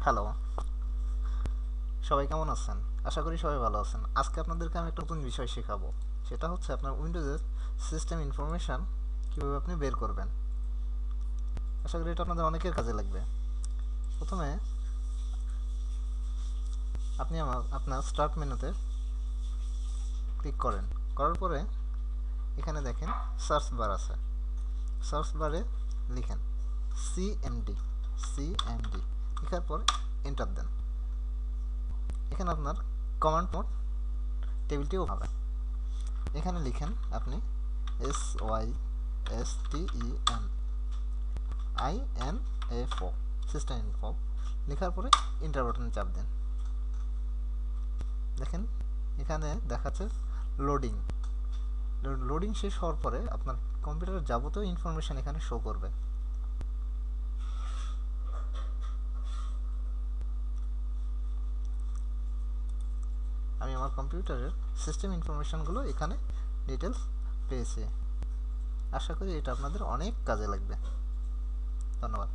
Hello, সবাই কেমন আছেন? আশা করি সবাই ভালো আছেন। আজকে আপনাদেরকে আমি একটা নতুন বিষয় শেখাবো। সেটা হচ্ছে আপনার উইন্ডোজের সিস্টেম ইনফরমেশন কিভাবে আপনি বের করবেন। আশা করি এটা আপনাদের অনেকের কাজে লাগবে। প্রথমে আপনি আপনার স্টার্ট মেনুতে ক্লিক করেন। করার পরে এখানে দেখেন সার্চ বার আছে। সার্চ বারে লিখেন সিএমডি সিএমডি লেখার পর এন্টার দেন। এখানে আপনার কমান্ড মোড টেবিলটিও পাবেন। এখানে লিখেন আপনি SYSTEMINFO সিস্টেম ইনফো লেখার পরে এন্টার বাটনে চাপ দেন। দেখেন এখানে দেখাচ্ছে লোডিং। লোডিং শেষ হওয়ার পরে আপনার কম্পিউটারের যাবতীয় ইনফরমেশন এখানে শো করবে। আমি আমার কম্পিউটারের সিস্টেম ইনফরমেশনগুলো এখানে ডিটেলস পেয়েছি। আশা করি এটা আপনাদের অনেক কাজে লাগবে। ধন্যবাদ।